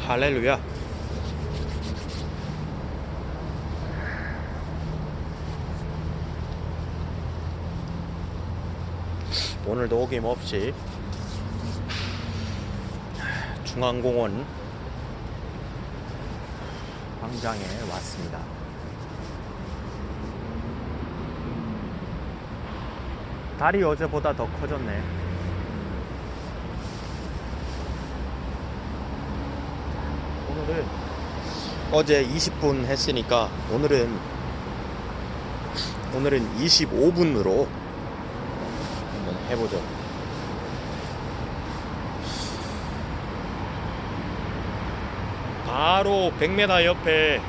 할렐루야. 오늘도 어김없이 중앙공원 광장에 왔습니다. 달이 어제보다 더 커졌네. 오늘은 어제 20분 했으니까 오늘은 25분으로 한번 해보죠. 바로 100m 옆에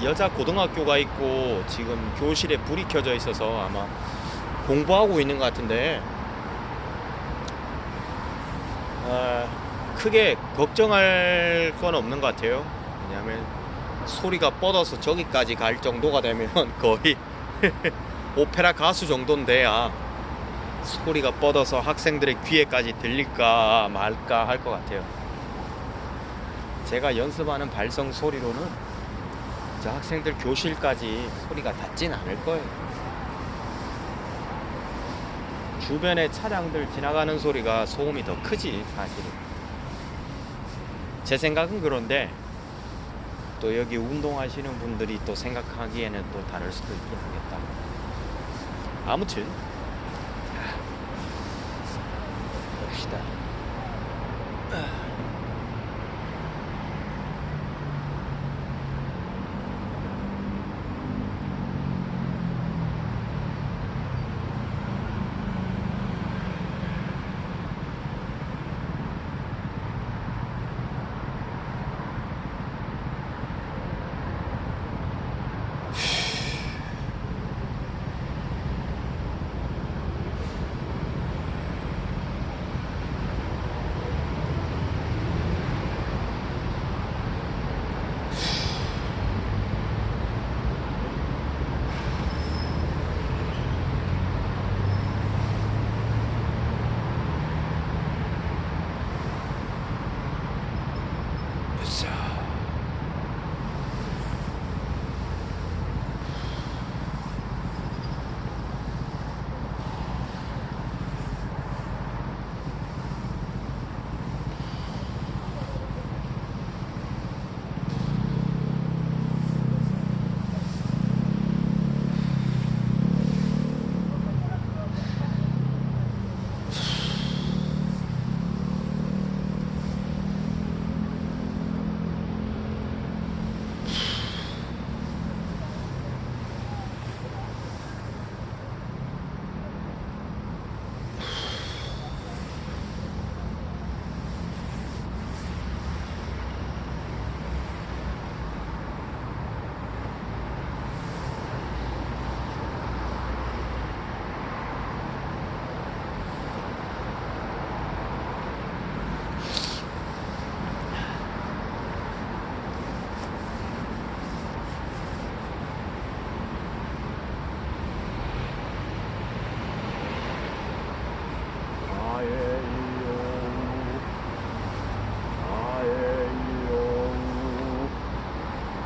여자 고등학교가 있고 지금 교실에 불이 켜져 있어서 아마 공부하고 있는 것 같은데 크게 걱정할 건 없는 것 같아요. 왜냐하면 소리가 뻗어서 저기까지 갈 정도가 되면 거의 오페라 가수 정도는 돼야 소리가 뻗어서 학생들의 귀에까지 들릴까 말까 할 것 같아요. 제가 연습하는 발성 소리로는 저 학생들 교실까지 소리가 닿진 않을 거예요. 주변에 차량들 지나가는 소리가 소음이 더 크지 사실은. 제 생각은 그런데 또 여기 운동하시는 분들이 또 생각하기에는 또 다를 수도 있긴 하겠다. 아무튼 봅시다.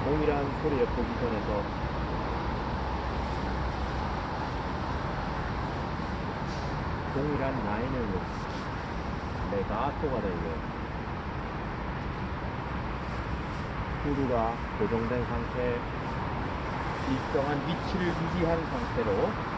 동일한 소리의 포지션에서 동일한 라인을 레가토가 되게 후드가 고정된 상태, 일정한 위치를 유지한 상태로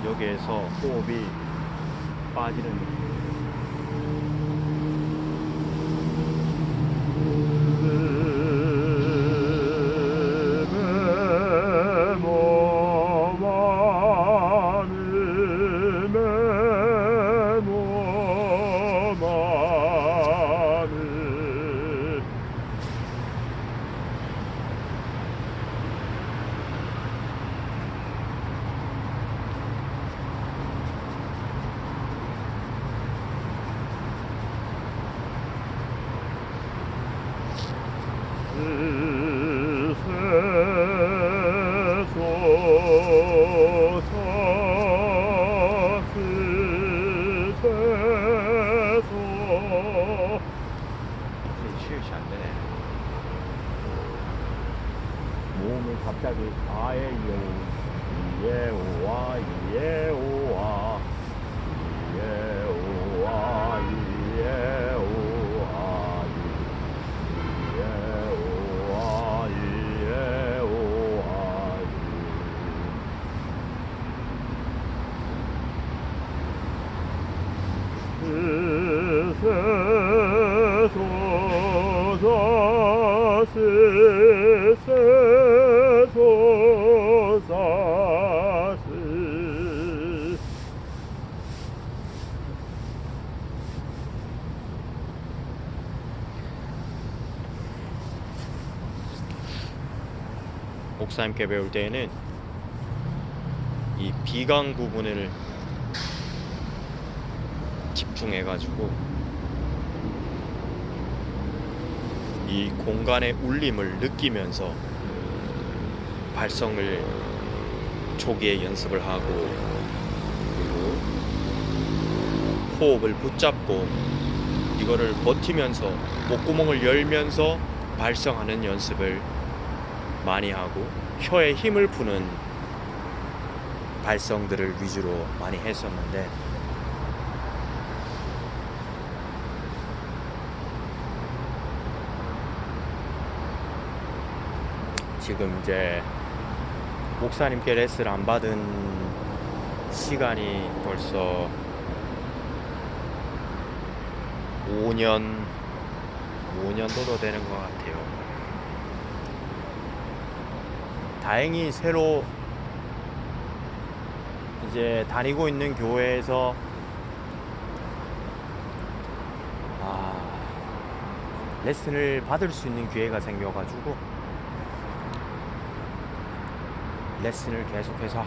여기에서 호흡이 빠지는 느낌. 몸을 갑자기 아예요 이에오와 이에오와 이에오와 이에오와 이에오와 이에오와 목사님께 배울 때에는 이 비강 부분을 집중해가지고 이 공간의 울림을 느끼면서 발성을 초기에 연습을 하고, 그리고 호흡을 붙잡고 이거를 버티면서 목구멍을 열면서 발성하는 연습을 많이 하고, 혀에 힘을 푸는 발성들을 위주로 많이 했었는데, 지금 이제 목사님께 레슨을 안 받은 시간이 벌써 5년도도 되는 것 같아요. 다행히 새로 이제 다니고 있는 교회에서 레슨을 받을 수 있는 기회가 생겨가지고 레슨을 계속해서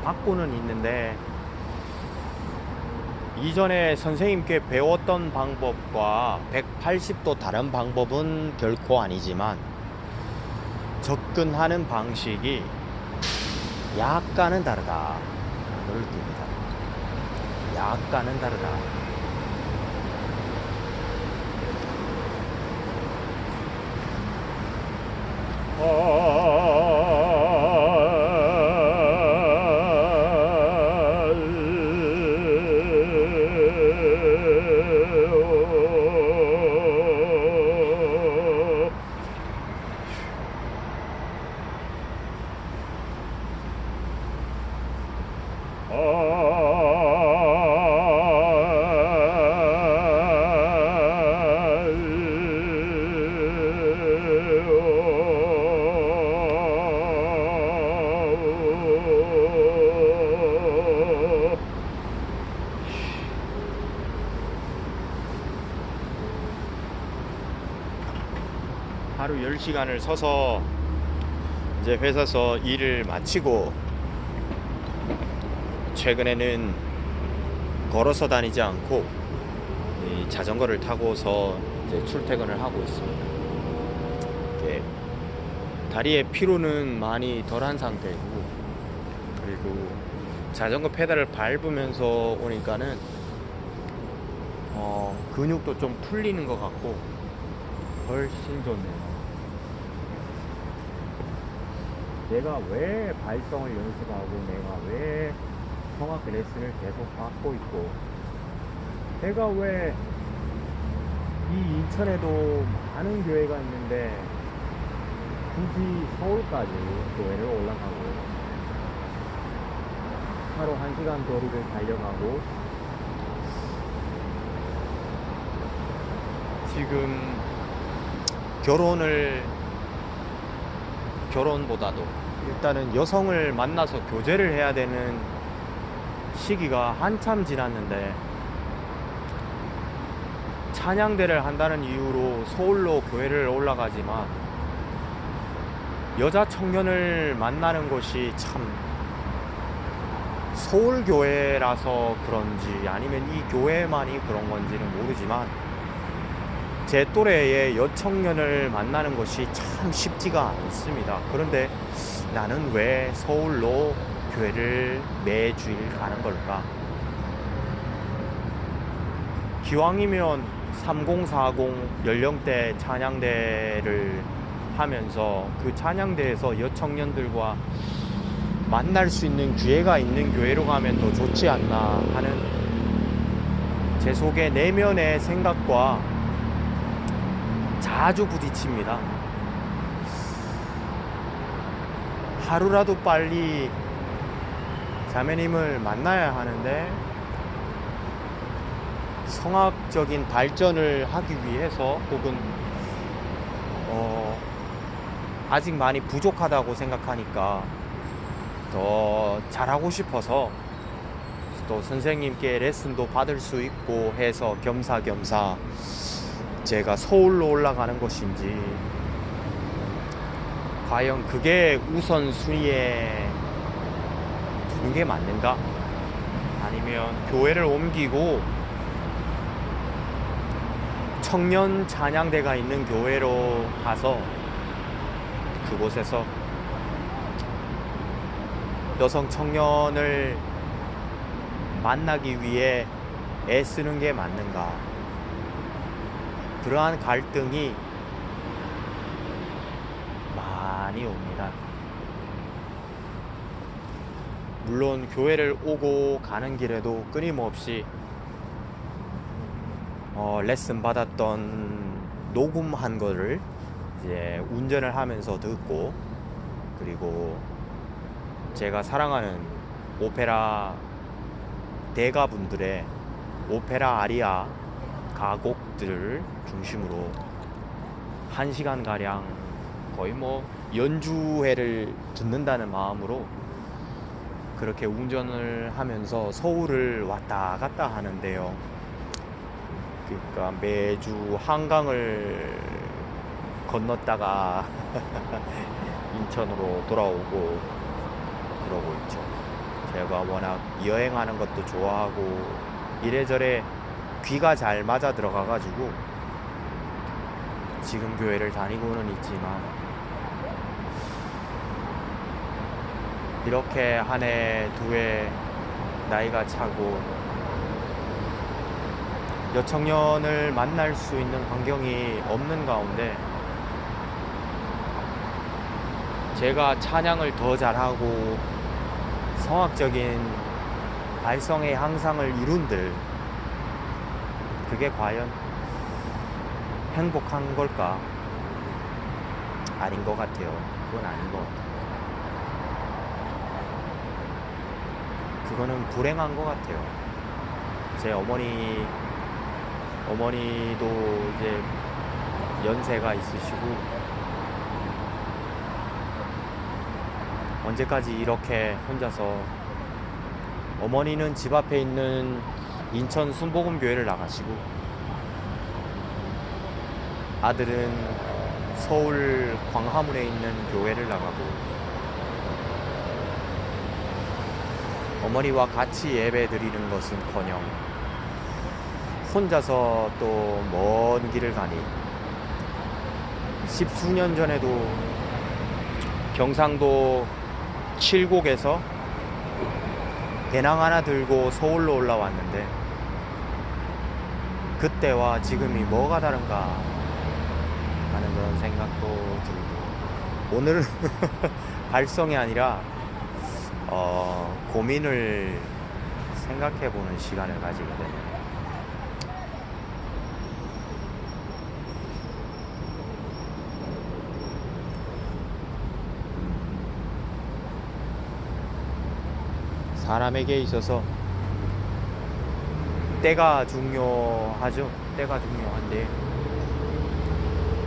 받고는 있는데, 이전에 선생님께 배웠던 방법과 180도 다른 방법은 결코 아니지만 접근하는 방식이 약간은 다르다. 그걸 느낍니다. 약간은 다르다. 하루 10시간을 서서 이제 회사에서 일을 마치고 최근에는 걸어서 다니지 않고 이 자전거를 타고서 이제 출퇴근을 하고 있습니다. 이렇게 다리의 피로는 많이 덜한 상태이고, 그리고 자전거 페달을 밟으면서 오니까는 근육도 좀 풀리는 것 같고 훨씬 좋네요. 내가 왜 발성을 연습하고 내가 왜 성악 레슨을 계속 받고 있고, 내가 왜 이 인천에도 많은 교회가 있는데 굳이 서울까지 교회를 올라가고 하루 1시간 거리를 달려가고, 지금 결혼보다도 일단은 여성을 만나서 교제를 해야 되는 시기가 한참 지났는데, 찬양대를 한다는 이유로 서울로 교회를 올라가지만 여자 청년을 만나는 것이 참, 서울 교회라서 그런지 아니면 이 교회만이 그런 건지는 모르지만 제 또래의 여청년을 만나는 것이 참 쉽지가 않습니다. 그런데 나는 왜 서울로 교회를 매주일 가는 걸까? 기왕이면 3040 연령대 찬양대를 하면서 그 찬양대에서 여청년들과 만날 수 있는 기회가 있는 교회로 가면 더 좋지 않나 하는 제 속의 내면의 생각과 자주 부딪힙니다. 하루라도 빨리 자매님을 만나야 하는데 성악적인 발전을 하기 위해서 혹은 아직 많이 부족하다고 생각하니까 더 잘하고 싶어서 또 선생님께 레슨도 받을 수 있고 해서 겸사겸사 제가 서울로 올라가는 것인지, 과연 그게 우선순위에 두는 게 맞는가? 아니면 교회를 옮기고 청년 찬양대가 있는 교회로 가서 그곳에서 여성 청년을 만나기 위해 애쓰는 게 맞는가? 그러한 갈등이 많이 옵니다. 물론 교회를 오고 가는 길에도 끊임없이 레슨 받았던 녹음한 거를 이제 운전을 하면서 듣고, 그리고 제가 사랑하는 오페라 대가분들의 오페라 아리아 가곡들을 중심으로 1시간 가량 거의 연주회를 듣는다는 마음으로 그렇게 운전을 하면서 서울을 왔다 갔다 하는데요. 그러니까 매주 한강을 건넜다가 인천으로 돌아오고 그러고 있죠. 제가 워낙 여행하는 것도 좋아하고 이래저래 귀가 잘 맞아 들어가 가지고 지금 교회를 다니고는 있지만, 이렇게 한 해 두 해 나이가 차고 여청년을 만날 수 있는 환경이 없는 가운데 제가 찬양을 더 잘하고 성악적인 발성의 향상을 이룬들 그게 과연 행복한 걸까? 아닌 것 같아요. 그건 아닌 것 같아요. 그거는 불행한 것 같아요. 제 어머니도 이제 연세가 있으시고 언제까지 이렇게 혼자서, 어머니는 집 앞에 있는 인천 순복음교회를 나가시고 아들은 서울 광화문에 있는 교회를 나가고 어머니와 같이 예배 드리는 것은커녕 혼자서 또 먼 길을 가니, 십수년 전에도 경상도 칠곡에서 배낭 하나 들고 서울로 올라왔는데, 그때와 지금이 뭐가 다른가 하는 그런 생각도 들고, 오늘은 발성이 아니라 고민을 생각해보는 시간을 가지게 되네요. 사람에게 있어서 때가 중요하죠. 때가 중요한데,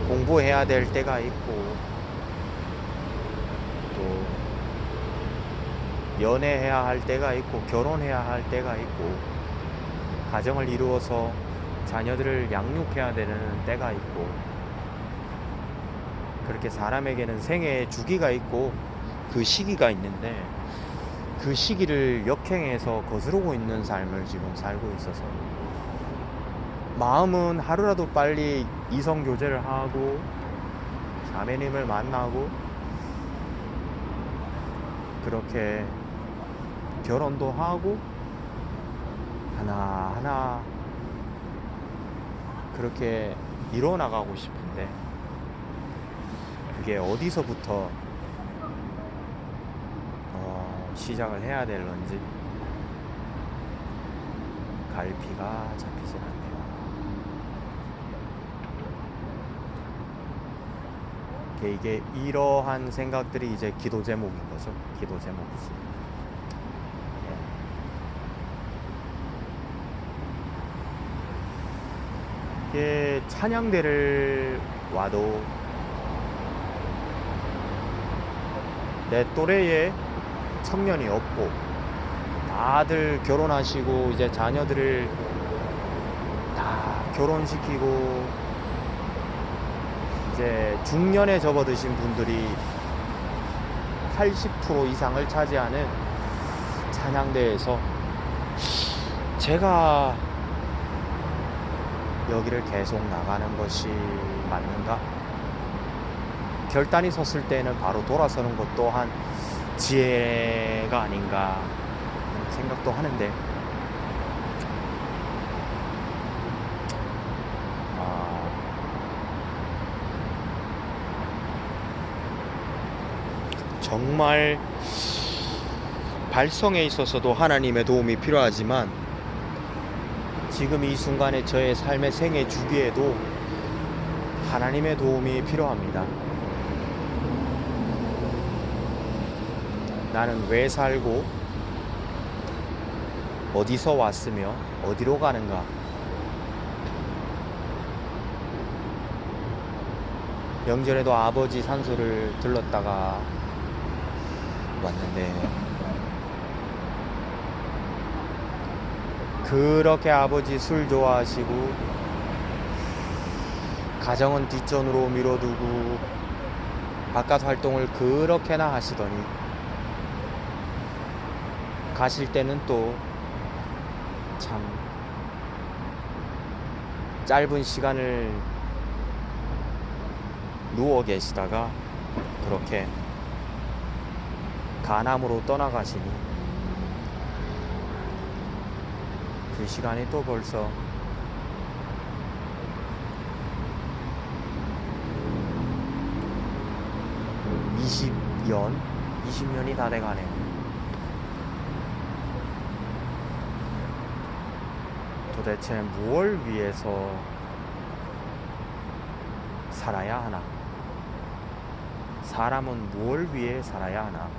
공부해야 될 때가 있고, 또 연애해야 할 때가 있고, 결혼해야 할 때가 있고, 가정을 이루어서 자녀들을 양육해야 되는 때가 있고, 그렇게 사람에게는 생애의 주기가 있고 그 시기가 있는데, 그 시기를 역행해서 거스르고 있는 삶을 지금 살고 있어서, 마음은 하루라도 빨리 이성 교제를 하고 자매님을 만나고 그렇게 결혼도 하고 하나하나 그렇게 이뤄나가고 싶은데, 그게 어디서부터 시작을 해야 될런지 갈피가 잡히질 않네요. 이게 이러한 생각들이 이제 기도 제목인 거죠. 기도 제목이지. 이게 찬양대를 와도 내 또래의 청년이 없고, 다들 결혼하시고 이제 자녀들을 다 결혼시키고 이제 중년에 접어드신 분들이 80% 이상을 차지하는 찬양대에서 제가 여기를 계속 나가는 것이 맞는가? 결단이 섰을 때는 바로 돌아서는 것 또한 지혜가 아닌가 생각도 하는데, 정말 발성에 있어서도 하나님의 도움이 필요하지만, 지금 이 순간의 저의 삶의 생애 주기에도 하나님의 도움이 필요합니다. 나는 왜 살고 어디서 왔으며 어디로 가는가? 명절에도 아버지 산소를 들렀다가 왔는데, 그렇게 아버지 술 좋아하시고 가정은 뒷전으로 밀어두고 바깥 활동을 그렇게나 하시더니, 가실 때는 또 참 짧은 시간을 누워 계시다가 그렇게 간암으로 떠나가시니, 그 시간이 또 벌써 20년이 다 돼가네요. 도대체 무엇을 위해서 살아야 하나? 사람은 무엇을 위해 살아야 하나?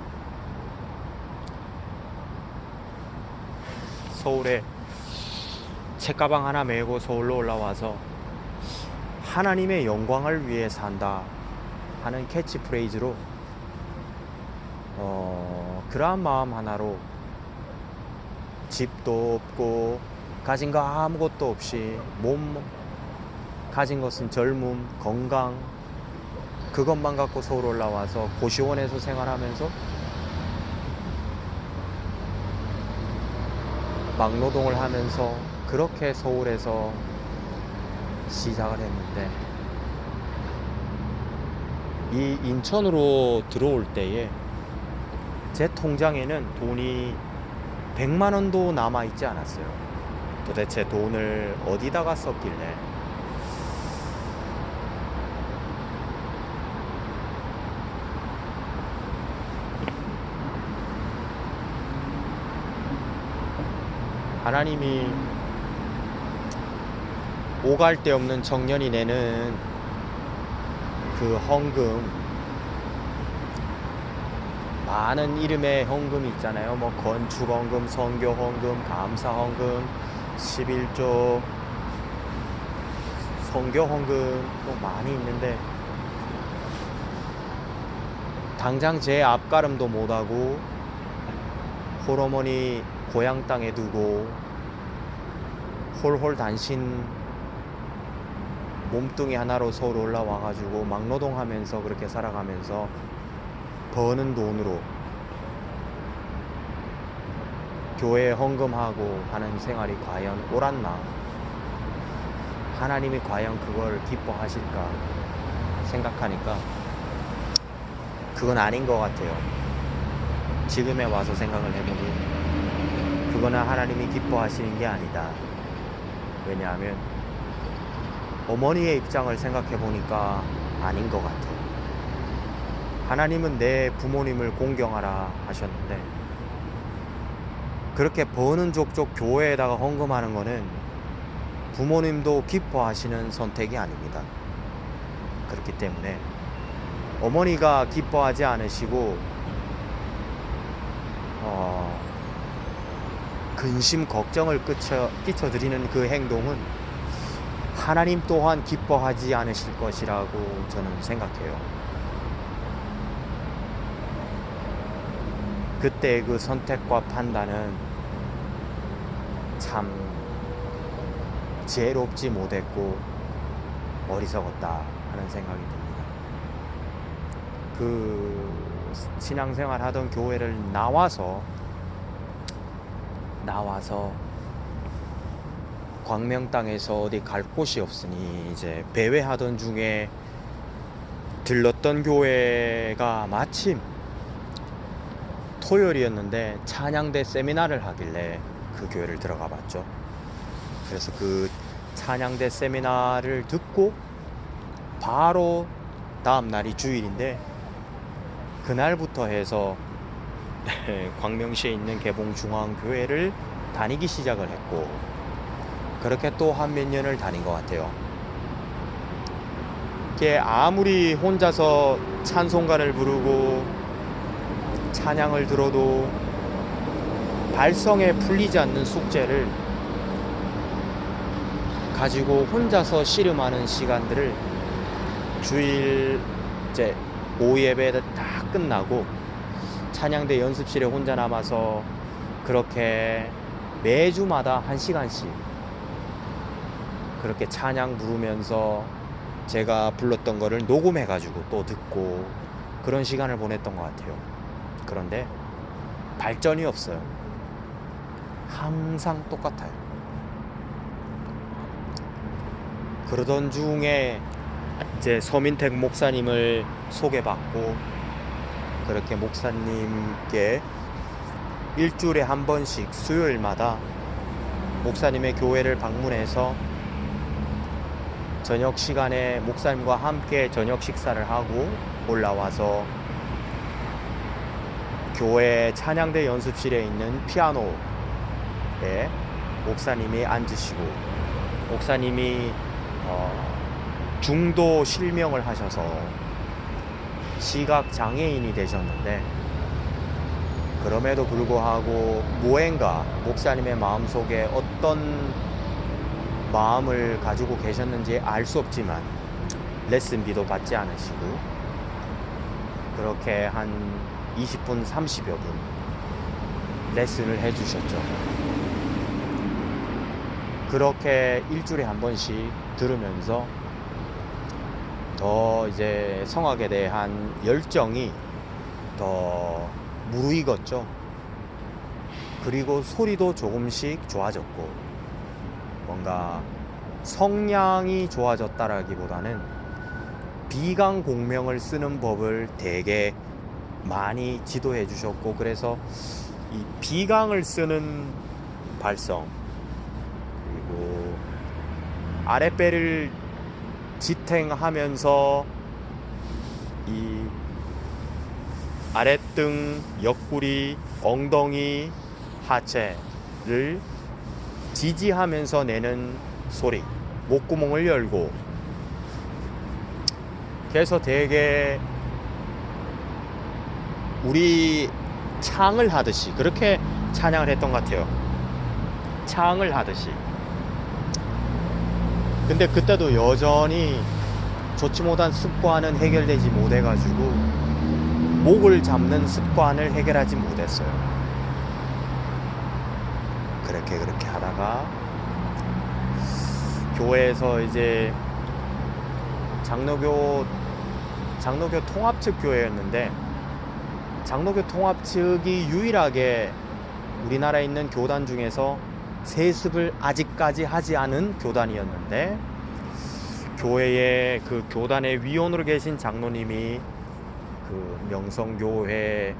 서울에 책가방 하나 메고 서울로 올라와서 하나님의 영광을 위해 산다 하는 캐치프레이즈로 그러한 마음 하나로 집도 없고 가진 거 아무것도 없이 가진 것은 젊음, 건강, 그것만 갖고 서울 올라와서 고시원에서 생활하면서 막노동을 하면서 그렇게 서울에서 시작을 했는데, 이 인천으로 들어올 때에 제 통장에는 돈이 100만 원도 남아 있지 않았어요. 도대체 돈을 어디다가 썼길래 하나님이 오갈 데 없는 청년이 내는 그 헌금, 많은 이름의 헌금이 있잖아요. 뭐 건축헌금, 선교헌금, 감사헌금, 11조, 선교헌금 또 많이 있는데, 당장 제 앞가름도 못하고 홀어머니 고향 땅에 두고 홀홀 단신 몸뚱이 하나로 서울 올라와가지고 막노동하면서 그렇게 살아가면서 버는 돈으로 교회에 헌금하고 하는 생활이 과연 옳았나? 하나님이 과연 그걸 기뻐하실까 생각하니까 그건 아닌 것 같아요. 지금에 와서 생각을 해보니 그거는 하나님이 기뻐하시는 게 아니다. 왜냐하면 어머니의 입장을 생각해 보니까 아닌 것 같아요. 하나님은 내 부모님을 공경하라 하셨는데, 그렇게 버는 족족 교회에다가 헌금하는 거는 부모님도 기뻐하시는 선택이 아닙니다. 그렇기 때문에 어머니가 기뻐하지 않으시고 근심 걱정을 끼쳐드리는 그 행동은 하나님 또한 기뻐하지 않으실 것이라고 저는 생각해요. 그때 그 선택과 판단은 참 지혜롭지 못했고 어리석었다 하는 생각이 듭니다. 그 신앙생활 하던 교회를 나와서 광명 땅에서 어디 갈 곳이 없으니 이제 배회하던 중에 들렀던 교회가 마침 토요일이었는데 찬양대 세미나를 하길래 그 교회를 들어가 봤죠. 그래서 그 찬양대 세미나를 듣고 바로 다음 날이 주일인데, 그날부터 해서 광명시에 있는 개봉중앙교회를 다니기 시작을 했고, 그렇게 또 한 몇 년을 다닌 것 같아요. 이게 아무리 혼자서 찬송가를 부르고 찬양을 들어도 발성에 풀리지 않는 숙제를 가지고 혼자서 씨름하는 시간들을 주일 이제 오후 예배 다 끝나고 찬양대 연습실에 혼자 남아서 그렇게 매주마다 1시간씩 그렇게 찬양 부르면서 제가 불렀던 거를 녹음해가지고 또 듣고 그런 시간을 보냈던 것 같아요. 그런데 발전이 없어요. 항상 똑같아요. 그러던 중에 이제 서민택 목사님을 소개받고 그렇게 목사님께 일주일에 한 번씩 수요일마다 목사님의 교회를 방문해서 저녁 시간에 목사님과 함께 저녁 식사를 하고 올라와서 교회 찬양대 연습실에 있는 피아노에 목사님이 앉으시고, 목사님이 중도 실명을 하셔서 시각 장애인이 되셨는데, 그럼에도 불구하고 무언가 목사님의 마음속에 어떤 마음을 가지고 계셨는지 알 수 없지만 레슨비도 받지 않으시고 그렇게 한 20분 30여 분 레슨을 해주셨죠. 그렇게 일주일에 한 번씩 들으면서 더 이제 성악에 대한 열정이 더 무르익었죠. 그리고 소리도 조금씩 좋아졌고, 뭔가 성량이 좋아졌다라기보다는 비강 공명을 쓰는 법을 되게 많이 지도해 주셨고, 그래서 이 비강을 쓰는 발성, 그리고 아랫배를 지탱하면서 이 아랫등, 옆구리, 엉덩이, 하체를 지지하면서 내는 소리, 목구멍을 열고, 그래서 되게 우리 창을 하듯이 그렇게 찬양을 했던 것 같아요. 창을 하듯이. 근데 그때도 여전히 좋지 못한 습관은 해결되지 못해가지고 목을 잡는 습관을 해결하지 못했어요. 그렇게 하다가 교회에서 이제 장로교 통합 측 교회였는데, 장로교 통합 측이 유일하게 우리나라에 있는 교단 중에서 세습을 아직까지 하지 않은 교단이었는데, 교회의 그 교단의 위원으로 계신 장로님이 그 명성교회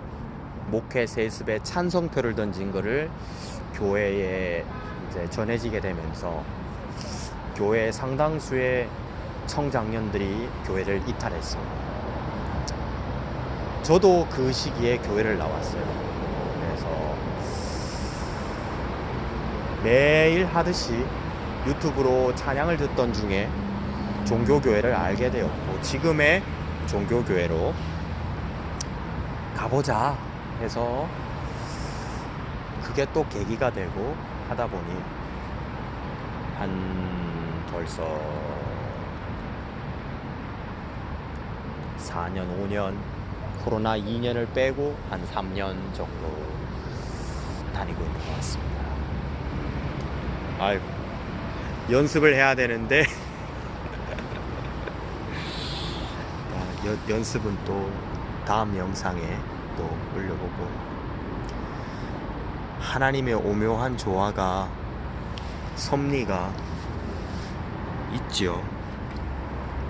목회 세습에 찬성표를 던진 거를 교회에 이제 전해지게 되면서 교회 상당수의 청장년들이 교회를 이탈했습니다. 저도 그 시기에 교회를 나왔어요. 그래서 매일 하듯이 유튜브로 찬양을 듣던 중에 종교교회를 알게 되었고, 지금의 종교교회로 가보자 해서 그게 또 계기가 되고 하다 보니 한 벌써 4년, 5년, 코로나 2년을 빼고 한 3년 정도 다니고 있는 것 같습니다. 아이고, 연습을 해야 되는데 연습은 또 다음 영상에 또 올려보고, 하나님의 오묘한 조화가, 섭리가 있지요.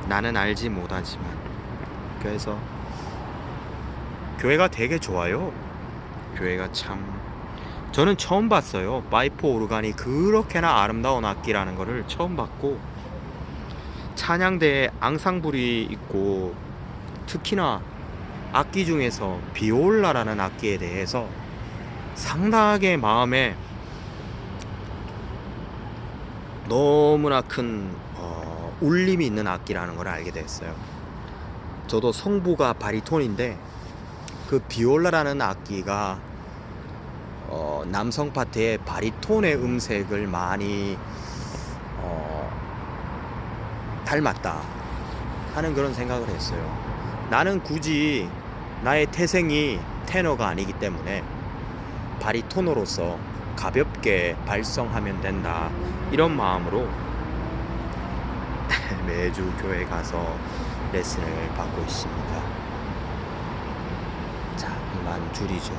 나는 알지 못하지만. 그래서 교회가 되게 좋아요. 교회가 참, 저는 처음 봤어요. 파이프 오르간이 그렇게나 아름다운 악기라는 거를 처음 봤고, 찬양대에 앙상블이 있고, 특히나 악기 중에서 비올라라는 악기에 대해서 상당하게 마음에 너무나 큰 울림이 있는 악기라는 걸 알게 됐어요. 저도 성부가 바리톤인데, 그 비올라라는 악기가 남성 파트의 바리톤의 음색을 많이 닮았다 하는 그런 생각을 했어요. 나는 굳이 나의 태생이 테너가 아니기 때문에 바리톤으로서 가볍게 발성하면 된다, 이런 마음으로 매주 교회 가서 레슨을 받고 있습니다. 자, 이만 줄이죠.